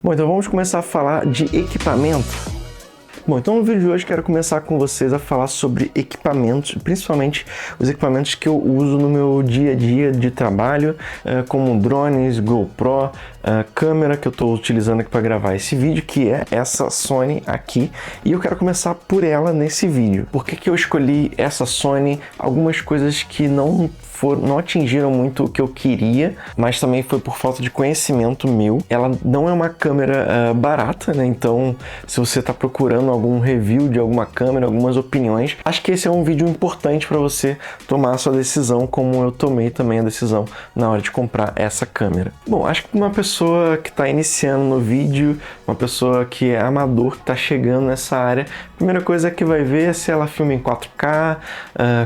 Bom, então vamos começar a falar de equipamento. Bom, então no vídeo de hoje quero começar com vocês a falar sobre equipamentos, principalmente os equipamentos que eu uso no meu dia a dia de trabalho, como drones, GoPro, câmera que eu estou utilizando aqui para gravar esse vídeo, que é essa Sony aqui, e eu quero começar por ela nesse vídeo. Por que eu escolhi essa Sony? Algumas coisas que não atingiram muito o que eu queria, mas também foi por falta de conhecimento meu. Ela não é uma câmera barata, né? Então, se você está procurando algum review de alguma câmera, algumas opiniões, acho que esse é um vídeo importante para você tomar a sua decisão, como eu tomei também a decisão na hora de comprar essa câmera. Bom, acho que uma pessoa que está iniciando no vídeo, uma pessoa que é amador, que está chegando nessa área, a primeira coisa que vai ver é se ela filma em 4K,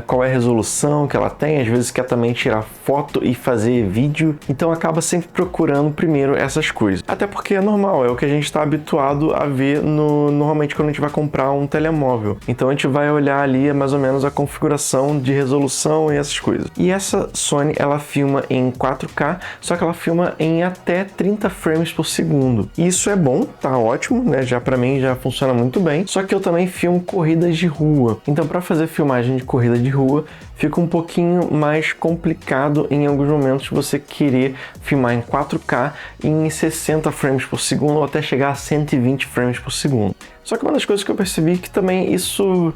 qual é a resolução que ela tem, às vezes quer também tirar foto e fazer vídeo, então acaba sempre procurando primeiro essas coisas. Até porque é normal, é o que a gente está habituado a ver normalmente quando a gente vai comprar um telemóvel. Então a gente vai olhar ali mais ou menos a configuração de resolução e essas coisas. E essa Sony, ela filma em 4K, só que ela filma em até 30 frames por segundo. Isso é bom, tá ótimo, né? Já para mim já funciona muito bem. Só que eu também filmo corridas de rua. Então para fazer filmagem de corrida de rua, fica um pouquinho mais complicado em alguns momentos você querer filmar em 4K em 60 frames por segundo ou até chegar a 120 frames por segundo. Só que uma das coisas que eu percebi é que também isso,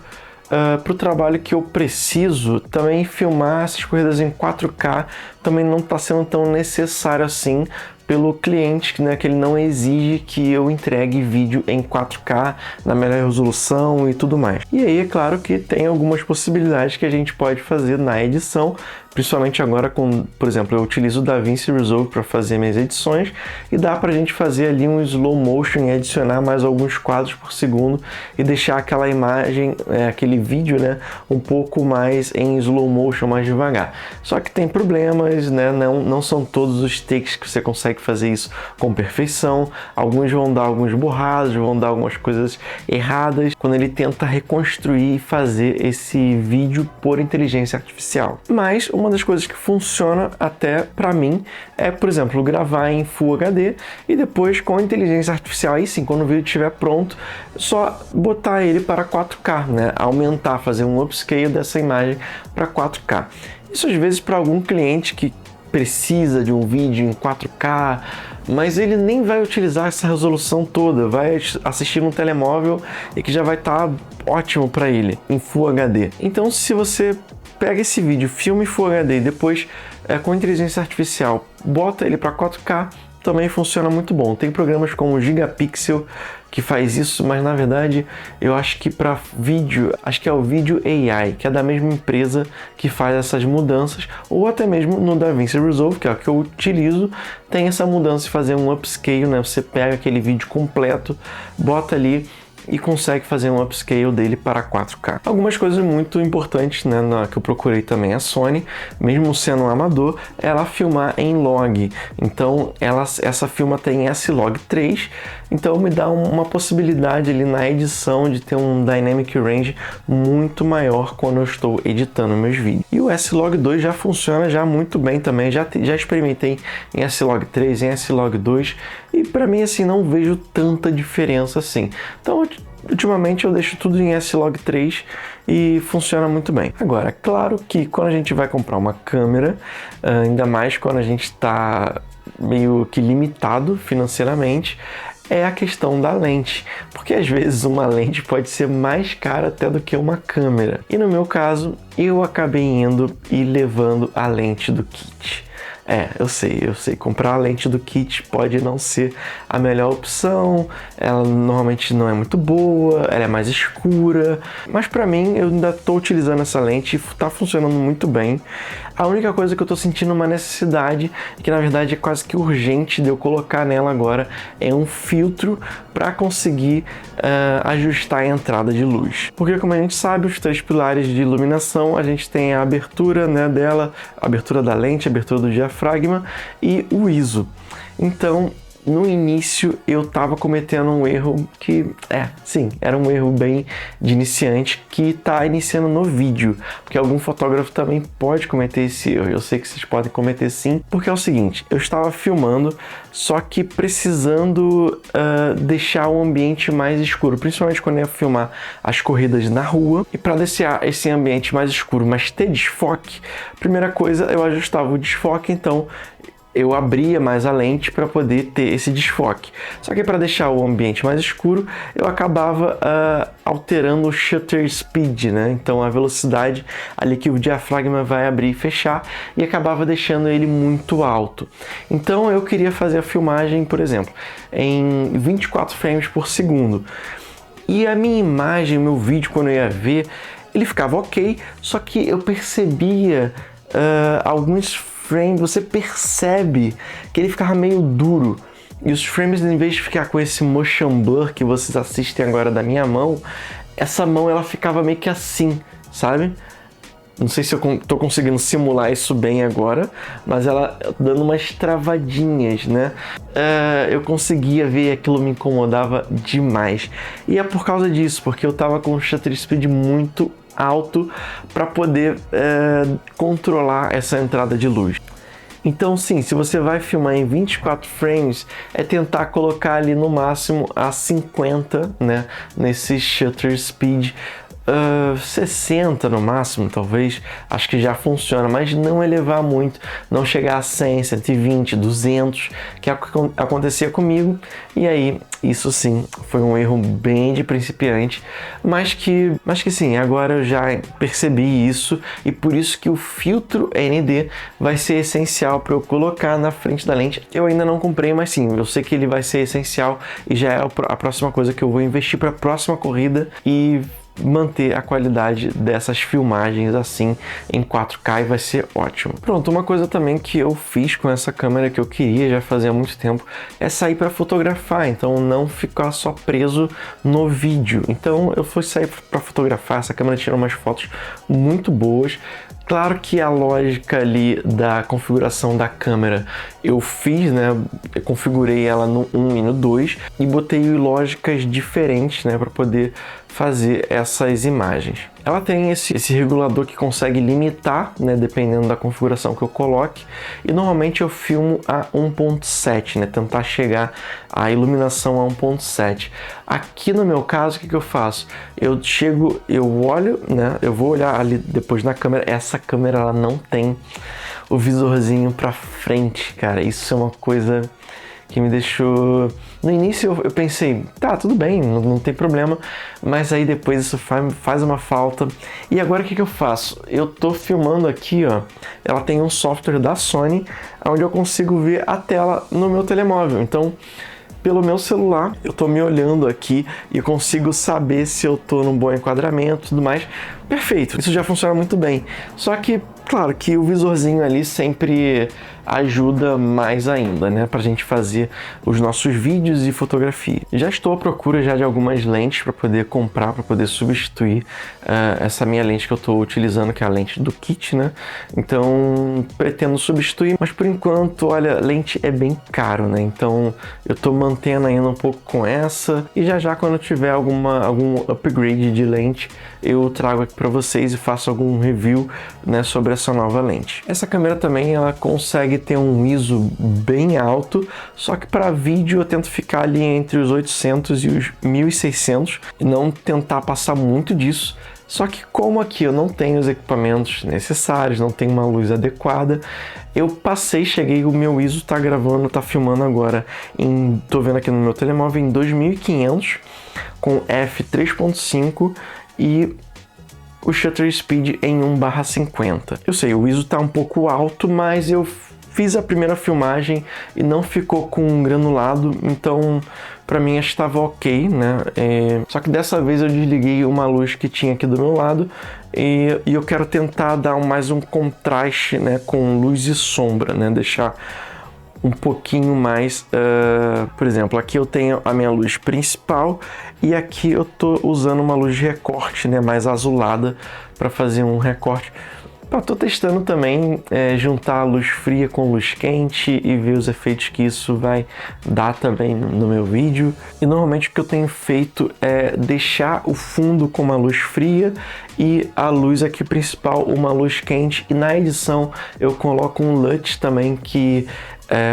para o trabalho que eu preciso, também filmar essas corridas em 4K também não está sendo tão necessário assim pelo cliente, né, que ele não exige que eu entregue vídeo em 4K, na melhor resolução e tudo mais. E aí é claro que tem algumas possibilidades que a gente pode fazer na edição, principalmente agora com, por exemplo, eu utilizo o DaVinci Resolve para fazer minhas edições e dá pra gente fazer ali um slow motion e adicionar mais alguns quadros por segundo e deixar aquela imagem, aquele vídeo, né, um pouco mais em slow motion, mais devagar. Só que tem problemas, né, não são todos os takes que você consegue fazer isso com perfeição, alguns vão dar alguns borrados, vão dar algumas coisas erradas quando ele tenta reconstruir e fazer esse vídeo por inteligência artificial. Mas uma das coisas que funciona até para mim é, por exemplo, gravar em Full HD e depois com a inteligência artificial, aí sim, quando o vídeo estiver pronto, só botar ele para 4K, né? Aumentar, fazer um upscale dessa imagem para 4K. Isso às vezes para algum cliente que precisa de um vídeo em 4K, mas ele nem vai utilizar essa resolução toda, vai assistir um telemóvel e que já vai estar ótimo para ele em Full HD. Então, se você pega esse vídeo, filme Full HD e depois com inteligência artificial bota ele para 4K, também funciona muito bom. Tem programas como o Gigapixel que faz isso, mas na verdade eu acho que para vídeo, acho que é o Video AI, que é da mesma empresa que faz essas mudanças, ou até mesmo no DaVinci Resolve, que é o que eu utilizo, tem essa mudança de fazer um upscale, né? Você pega aquele vídeo completo, bota ali e consegue fazer um upscale dele para 4K. Algumas coisas muito importantes, né, que eu procurei também a Sony, mesmo sendo um amador, ela filmar em log. Então essa filma tem S-Log3, então me dá uma possibilidade ali na edição de ter um Dynamic Range muito maior quando eu estou editando meus vídeos. E o S-Log2 já funciona já muito bem também, já experimentei em S-Log3, em S-Log2 e para mim assim não vejo tanta diferença assim. Então ultimamente eu deixo tudo em S-Log3 e funciona muito bem. Agora, claro que quando a gente vai comprar uma câmera, ainda mais quando a gente está meio que limitado financeiramente, é a questão da lente, porque às vezes uma lente pode ser mais cara até do que uma câmera. E no meu caso, eu acabei indo e levando a lente do kit. Eu sei, comprar a lente do kit pode não ser a melhor opção, ela normalmente não é muito boa, ela é mais escura, mas para mim eu ainda estou utilizando essa lente e está funcionando muito bem. A única coisa que eu estou sentindo uma necessidade, que na verdade é quase que urgente de eu colocar nela agora, é um filtro para conseguir ajustar a entrada de luz. Porque como a gente sabe, os 3 pilares de iluminação, a gente tem a abertura, né, dela, a abertura da lente, a abertura do diafragma e o ISO. Então, no início eu estava cometendo um erro que, sim, era um erro bem de iniciante que está iniciando no vídeo, porque algum fotógrafo também pode cometer esse erro. Eu sei que vocês podem cometer sim, porque é o seguinte, eu estava filmando, só que precisando deixar o ambiente mais escuro, principalmente quando eu ia filmar as corridas na rua, e para deixar esse ambiente mais escuro, mas ter desfoque, primeira coisa, eu ajustava o desfoque, então eu abria mais a lente para poder ter esse desfoque. Só que para deixar o ambiente mais escuro, eu acabava alterando o shutter speed, né? Então a velocidade ali que o diafragma vai abrir e fechar, e acabava deixando ele muito alto. Então eu queria fazer a filmagem, por exemplo, em 24 frames por segundo. E a minha imagem, o meu vídeo, quando eu ia ver, ele ficava ok, só que eu percebia alguns frames, você percebe que ele ficava meio duro. E os frames, em vez de ficar com esse motion blur que vocês assistem agora da minha mão, essa mão ela ficava meio que assim, sabe? Não sei se eu tô conseguindo simular isso bem agora, mas ela dando umas travadinhas, né? Eu conseguia ver, aquilo me incomodava demais. E é por causa disso, porque eu tava com o shutter speed muito alto para poder controlar essa entrada de luz. Então sim, se você vai filmar em 24 frames, é tentar colocar ali no máximo a 50, né, nesse shutter speed. 60 no máximo, talvez, acho que já funciona, mas não elevar muito, não chegar a 100, 120, 200, que é o que acontecia comigo, e aí, isso sim, foi um erro bem de principiante, mas que sim, agora eu já percebi isso, e por isso que o filtro ND vai ser essencial para eu colocar na frente da lente. Eu ainda não comprei, mas sim, eu sei que ele vai ser essencial, e já é a próxima coisa que eu vou investir para a próxima corrida, e manter a qualidade dessas filmagens assim em 4K, e vai ser ótimo. Pronto, uma coisa também que eu fiz com essa câmera que eu queria já fazia muito tempo é sair para fotografar, então não ficar só preso no vídeo. Então eu fui sair para fotografar, essa câmera tira umas fotos muito boas. Claro que a lógica ali da configuração da câmera eu fiz, né? Eu configurei ela no 1 e no 2 e botei lógicas diferentes, né, para poder fazer essas imagens. Ela tem esse regulador que consegue limitar, né, dependendo da configuração que eu coloque, e normalmente eu filmo a 1.7, né, tentar chegar a iluminação a 1.7. Aqui no meu caso, o que eu faço? Eu olho, né, eu vou olhar ali depois na câmera. Essa câmera ela não tem o visorzinho para frente, cara. Isso é uma coisa que me deixou... No início eu pensei, tá, tudo bem, não tem problema, mas aí depois isso faz uma falta. E agora o que eu faço? Eu tô filmando aqui, ó, ela tem um software da Sony, onde eu consigo ver a tela no meu telemóvel. Então, pelo meu celular, eu tô me olhando aqui e eu consigo saber se eu tô num bom enquadramento e tudo mais. Perfeito, isso já funciona muito bem. Só que, claro que o visorzinho ali sempre ajuda mais ainda, né, pra gente fazer os nossos vídeos e fotografia. Já estou à procura já de algumas lentes para poder comprar, para poder substituir essa minha lente que eu estou utilizando, que é a lente do kit, né? Então, pretendo substituir, mas por enquanto, olha, lente é bem caro, né? Então, eu estou mantendo ainda um pouco com essa, e já quando eu tiver algum upgrade de lente, eu trago aqui para vocês e faço algum review, né, sobre essa nova lente. Essa câmera também, ela consegue ter um ISO bem alto, só que para vídeo eu tento ficar ali entre os 800 e os 1600 e não tentar passar muito disso. Só que como aqui eu não tenho os equipamentos necessários, não tenho uma luz adequada, eu cheguei, o meu ISO tá filmando agora tô vendo aqui no meu telemóvel em 2500 com f3.5 e o shutter speed em 1/50. Eu sei, o ISO tá um pouco alto, mas eu fiz a primeira filmagem e não ficou com um granulado, então para mim estava ok, né? Só que dessa vez eu desliguei uma luz que tinha aqui do meu lado e eu quero tentar dar mais um contraste, né, com luz e sombra, né? Deixar um pouquinho mais, por exemplo, aqui eu tenho a minha luz principal e aqui eu tô usando uma luz de recorte, né, mais azulada, para fazer um recorte Tô testando também juntar luz fria com luz quente e ver os efeitos que isso vai dar também no meu vídeo. E normalmente o que eu tenho feito é deixar o fundo com uma luz fria e a luz aqui principal uma luz quente, e na edição eu coloco um LUT também que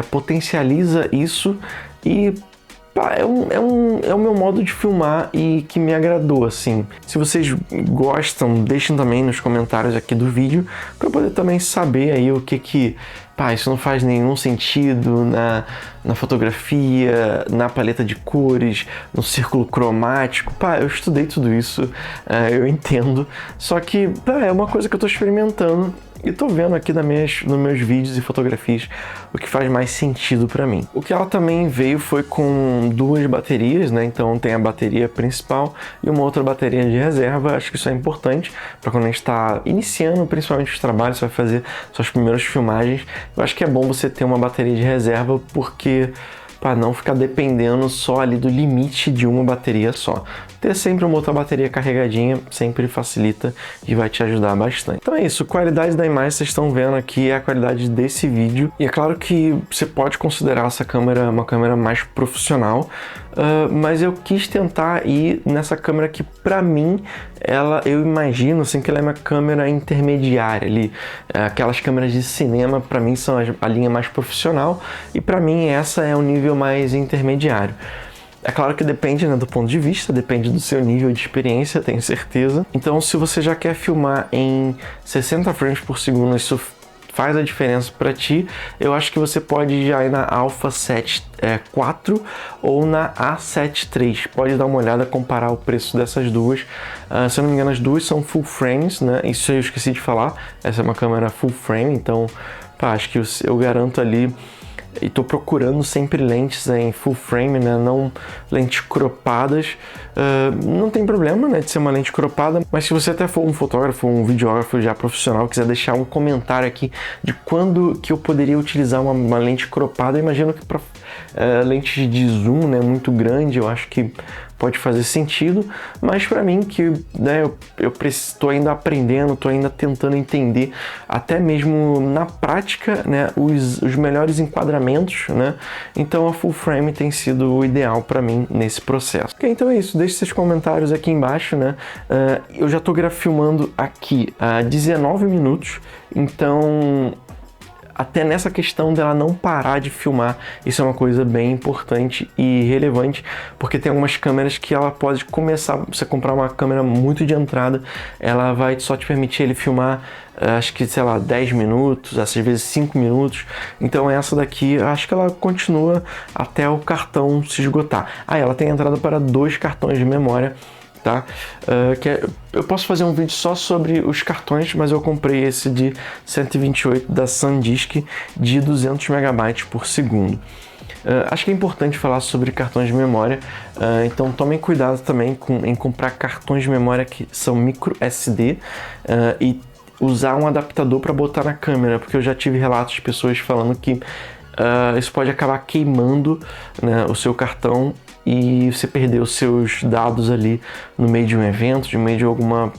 potencializa isso. E é o meu modo de filmar e que me agradou, assim. Se vocês gostam, deixem também nos comentários aqui do vídeo para eu poder também saber aí o que isso não faz nenhum sentido na fotografia, na paleta de cores, no círculo cromático. Eu estudei tudo isso, eu entendo. Só que é uma coisa que eu tô experimentando e tô vendo aqui nos meus vídeos e fotografias o que faz mais sentido para mim. O que ela também veio foi com 2 baterias, né? Então tem a bateria principal e uma outra bateria de reserva. Acho que isso é importante para quando a gente está iniciando, principalmente os trabalhos, você vai fazer suas primeiras filmagens. Eu acho que é bom você ter uma bateria de reserva, porque para não ficar dependendo só ali do limite de uma bateria só. Ter sempre uma outra bateria carregadinha sempre facilita e vai te ajudar bastante. Então é isso, qualidade da imagem vocês estão vendo aqui é a qualidade desse vídeo. E é claro que você pode considerar essa câmera uma câmera mais profissional, mas eu quis tentar ir nessa câmera que, pra mim, eu imagino assim, que ela é uma câmera intermediária ali. Aquelas câmeras de cinema, pra mim, são a linha mais profissional, e pra mim essa é o nível mais intermediário. É claro que depende, né, do ponto de vista, depende do seu nível de experiência, tenho certeza. Então, se você já quer filmar em 60 frames por segundo, isso faz a diferença para ti, eu acho que você pode já ir na Alpha 7 IV ou na A7 III. Pode dar uma olhada, comparar o preço dessas duas. Se eu não me engano, as duas são full frames, né? Isso eu esqueci de falar. Essa é uma câmera full frame, então acho que eu garanto ali. E tô procurando sempre lentes em full frame, né? Não lentes cropadas. Não tem problema, né, de ser uma lente cropada, mas se você até for um fotógrafo, um videógrafo já profissional, quiser deixar um comentário aqui de quando que eu poderia utilizar uma lente cropada, eu imagino que para lentes de zoom, né, muito grande, eu acho que pode fazer sentido, mas para mim que, né, eu estou ainda aprendendo, estou ainda tentando entender, até mesmo na prática, né, os melhores enquadramentos, né, então a full frame tem sido o ideal para mim nesse processo. Ok, então é isso, deixe seus comentários aqui embaixo, né, eu já estou filmando aqui há 19 minutos, então até nessa questão dela não parar de filmar, isso é uma coisa bem importante e relevante, porque tem algumas câmeras que ela pode começar, você comprar uma câmera muito de entrada, ela vai só te permitir ele filmar, acho que, sei lá, 10 minutos, às vezes 5 minutos, então essa daqui, acho que ela continua até o cartão se esgotar. Ela tem entrada para 2 cartões de memória, tá? Eu posso fazer um vídeo só sobre os cartões, mas eu comprei esse de 128 da SanDisk de 200 MB por segundo. Acho que é importante falar sobre cartões de memória, então tomem cuidado também em comprar cartões de memória que são micro SD e usar um adaptador para botar na câmera, porque eu já tive relatos de pessoas falando que isso pode acabar queimando, né, o seu cartão e você perder os seus dados ali no meio de um evento, no meio de alguma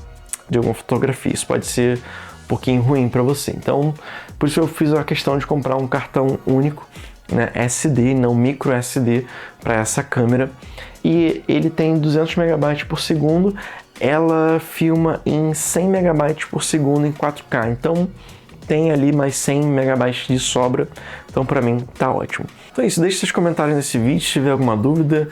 fotografia. Isso pode ser um pouquinho ruim para você. Então, por isso eu fiz a questão de comprar um cartão único, né, SD, não micro SD, para essa câmera. E ele tem 200 MB por segundo. Ela filma em 100 MB por segundo em 4K. Então, tem ali mais 100 MB de sobra, então para mim tá ótimo. Então é isso, deixe seus comentários nesse vídeo se tiver alguma dúvida,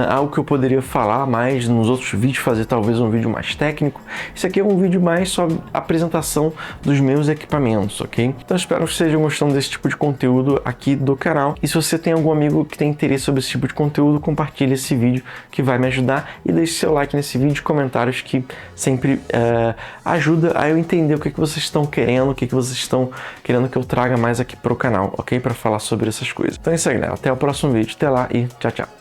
algo que eu poderia falar mais nos outros vídeos, fazer talvez um vídeo mais técnico. Esse aqui é um vídeo mais sobre apresentação dos meus equipamentos, ok? Então espero que vocês estejam gostando desse tipo de conteúdo aqui do canal, e se você tem algum amigo que tem interesse sobre esse tipo de conteúdo, compartilhe esse vídeo que vai me ajudar, e deixe seu like nesse vídeo, comentários que sempre ajuda a eu entender o que vocês estão querendo, o que vocês estão querendo que eu traga mais aqui pro canal, ok? Para falar sobre essas coisas. Então é isso aí, galera. Até o próximo vídeo. Até lá e tchau, tchau.